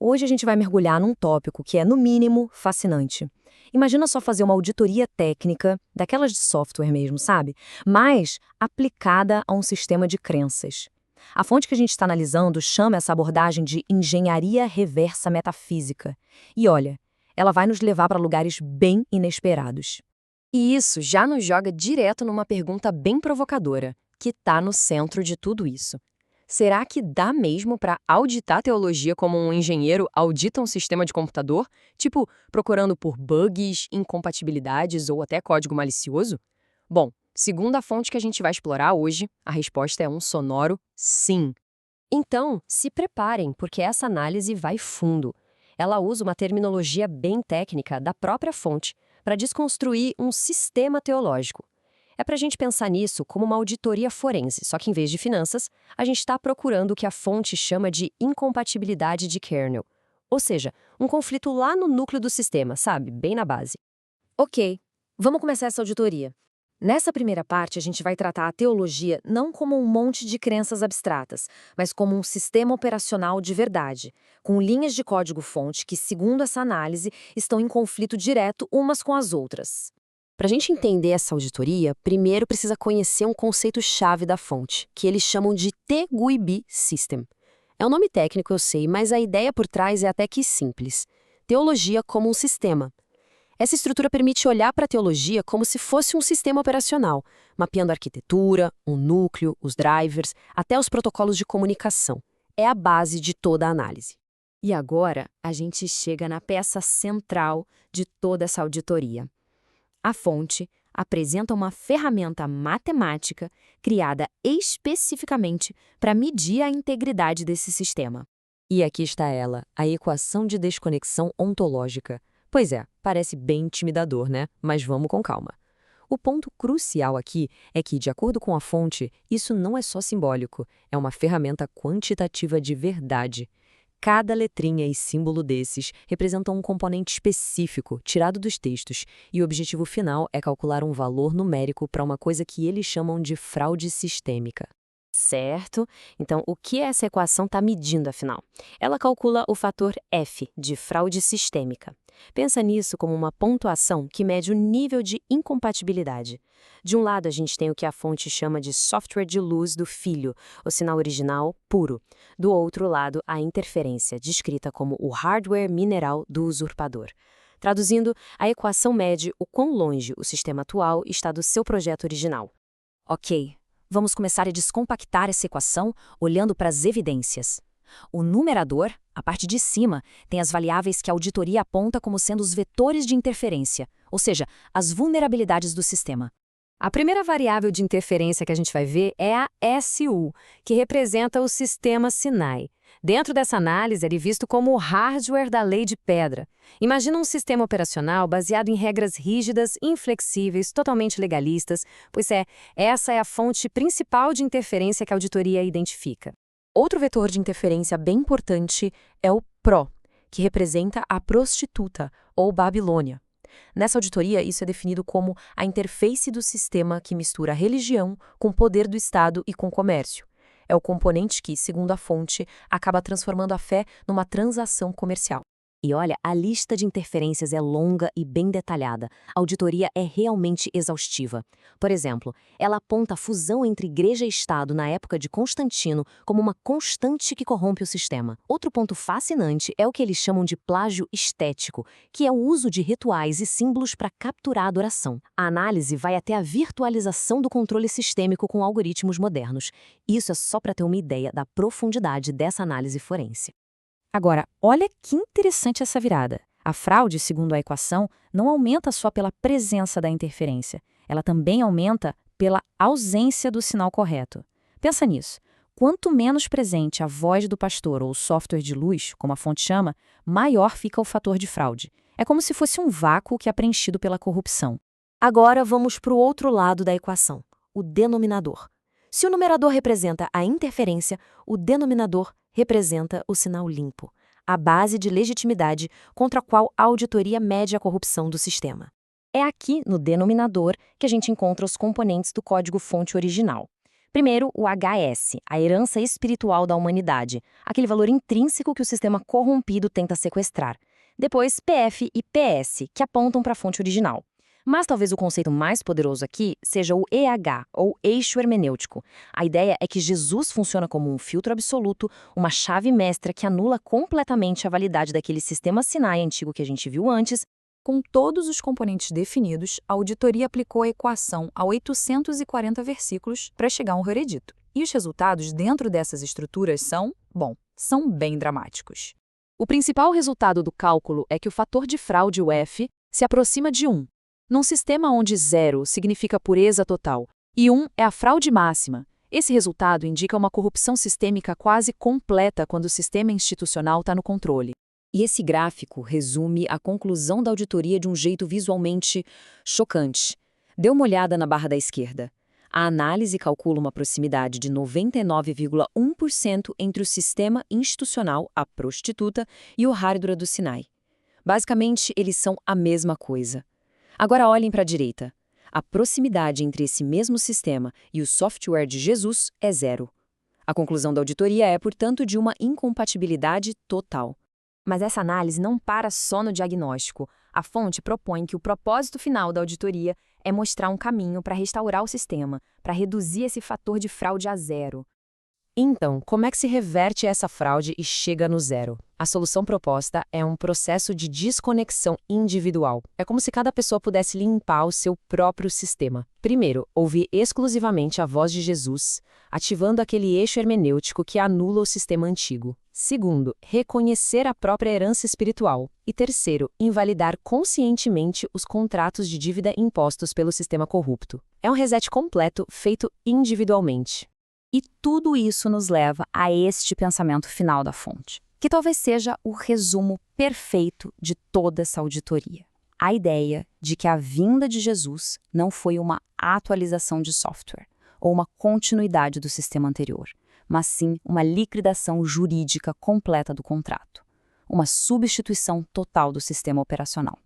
Hoje a gente vai mergulhar num tópico que é, no mínimo, fascinante. Imagina só fazer uma auditoria técnica, daquelas de software mesmo, sabe? Mas aplicada a um sistema de crenças. A fonte que a gente está analisando chama essa abordagem de engenharia reversa metafísica. E olha, ela vai nos levar para lugares bem inesperados. E isso já nos joga direto numa pergunta bem provocadora, que está no centro de tudo isso. Será que dá mesmo para auditar teologia como um engenheiro audita um sistema de computador? Tipo, procurando por bugs, incompatibilidades ou até código malicioso? Bom, segundo a fonte que a gente vai explorar hoje, a resposta é um sonoro sim. Então, se preparem, porque essa análise vai fundo. Ela usa uma terminologia bem técnica da própria fonte para desconstruir um sistema teológico. É para a gente pensar nisso como uma auditoria forense, só que em vez de finanças, a gente está procurando o que a fonte chama de incompatibilidade de kernel. Ou seja, um conflito lá no núcleo do sistema, sabe? Bem na base. Ok, vamos começar essa auditoria. Nessa primeira parte, a gente vai tratar a teologia não como um monte de crenças abstratas, mas como um sistema operacional de verdade, com linhas de código-fonte que, segundo essa análise, estão em conflito direto umas com as outras. Para a gente entender essa auditoria, primeiro precisa conhecer um conceito-chave da fonte, que eles chamam de TGUIB System. É um nome técnico, eu sei, mas a ideia por trás é até que simples. Teologia como um sistema. Essa estrutura permite olhar para a teologia como se fosse um sistema operacional, mapeando a arquitetura, o núcleo, os drivers, até os protocolos de comunicação. É a base de toda a análise. E agora a gente chega na peça central de toda essa auditoria. A fonte apresenta uma ferramenta matemática criada especificamente para medir a integridade desse sistema. E aqui está ela, a equação de desconexão ontológica. Pois é, parece bem intimidador, né? Mas vamos com calma. O ponto crucial aqui é que, de acordo com a fonte, isso não é só simbólico, é uma ferramenta quantitativa de verdade. Cada letrinha e símbolo desses representam um componente específico, tirado dos textos, e o objetivo final é calcular um valor numérico para uma coisa que eles chamam de fraude sistêmica. Certo? Então, o que essa equação está medindo, afinal? Ela calcula o fator F, de fraude sistêmica. Pensa nisso como uma pontuação que mede o nível de incompatibilidade. De um lado, a gente tem o que a fonte chama de software de luz do filho, o sinal original puro. Do outro lado, a interferência, descrita como o hardware mineral do usurpador. Traduzindo, a equação mede o quão longe o sistema atual está do seu projeto original. Ok, vamos começar a descompactar essa equação olhando para as evidências. O numerador, a parte de cima, tem as variáveis que a auditoria aponta como sendo os vetores de interferência, ou seja, as vulnerabilidades do sistema. A primeira variável de interferência que a gente vai ver é a SU, que representa o sistema Sinai. Dentro dessa análise, ele é visto como o hardware da lei de pedra. Imagina um sistema operacional baseado em regras rígidas, inflexíveis, totalmente legalistas, pois essa é a fonte principal de interferência que a auditoria identifica. Outro vetor de interferência bem importante é o PRO, que representa a prostituta, ou Babilônia. Nessa auditoria, isso é definido como a interface do sistema que mistura a religião com o poder do Estado e com o comércio. É o componente que, segundo a fonte, acaba transformando a fé numa transação comercial. E olha, a lista de interferências é longa e bem detalhada. A auditoria é realmente exaustiva. Por exemplo, ela aponta a fusão entre igreja e Estado na época de Constantino como uma constante que corrompe o sistema. Outro ponto fascinante é o que eles chamam de plágio estético, que é o uso de rituais e símbolos para capturar a adoração. A análise vai até a virtualização do controle sistêmico com algoritmos modernos. Isso é só para ter uma ideia da profundidade dessa análise forense. Agora, olha que interessante essa virada. A fraude, segundo a equação, não aumenta só pela presença da interferência. Ela também aumenta pela ausência do sinal correto. Pensa nisso. Quanto menos presente a voz do pastor ou o software de luz, como a fonte chama, maior fica o fator de fraude. É como se fosse um vácuo que é preenchido pela corrupção. Agora vamos para o outro lado da equação, o denominador. Se o numerador representa a interferência, o denominador representa o sinal limpo, a base de legitimidade contra a qual a auditoria mede a corrupção do sistema. É aqui, no denominador, que a gente encontra os componentes do código-fonte original. Primeiro, o HS, a herança espiritual da humanidade, aquele valor intrínseco que o sistema corrompido tenta sequestrar. Depois, PF e PS, que apontam para a fonte original. Mas talvez o conceito mais poderoso aqui seja o EH, ou eixo hermenêutico. A ideia é que Jesus funciona como um filtro absoluto, uma chave mestra que anula completamente a validade daquele sistema Sinai antigo que a gente viu antes. Com todos os componentes definidos, a auditoria aplicou a equação a 840 versículos para chegar a um veredito. E os resultados dentro dessas estruturas são bem dramáticos. O principal resultado do cálculo é que o fator de fraude, o F, se aproxima de 1. Num sistema onde 0 significa pureza total e 1 é a fraude máxima, esse resultado indica uma corrupção sistêmica quase completa quando o sistema institucional está no controle. E esse gráfico resume a conclusão da auditoria de um jeito visualmente chocante. Dê uma olhada na barra da esquerda. A análise calcula uma proximidade de 99,1% entre o sistema institucional, a prostituta, e o hardware do Sinai. Basicamente, eles são a mesma coisa. Agora olhem para a direita. A proximidade entre esse mesmo sistema e o software de Jesus é 0. A conclusão da auditoria é, portanto, de uma incompatibilidade total. Mas essa análise não para só no diagnóstico. A fonte propõe que o propósito final da auditoria é mostrar um caminho para restaurar o sistema, para reduzir esse fator de fraude a 0. Então, como é que se reverte essa fraude e chega no 0? A solução proposta é um processo de desconexão individual. É como se cada pessoa pudesse limpar o seu próprio sistema. Primeiro, ouvir exclusivamente a voz de Jesus, ativando aquele eixo hermenêutico que anula o sistema antigo. Segundo, reconhecer a própria herança espiritual. E terceiro, invalidar conscientemente os contratos de dívida impostos pelo sistema corrupto. É um reset completo feito individualmente. E tudo isso nos leva a este pensamento final da fonte, que talvez seja o resumo perfeito de toda essa auditoria. A ideia de que a vinda de Jesus não foi uma atualização de software ou uma continuidade do sistema anterior, mas sim uma liquidação jurídica completa do contrato, uma substituição total do sistema operacional.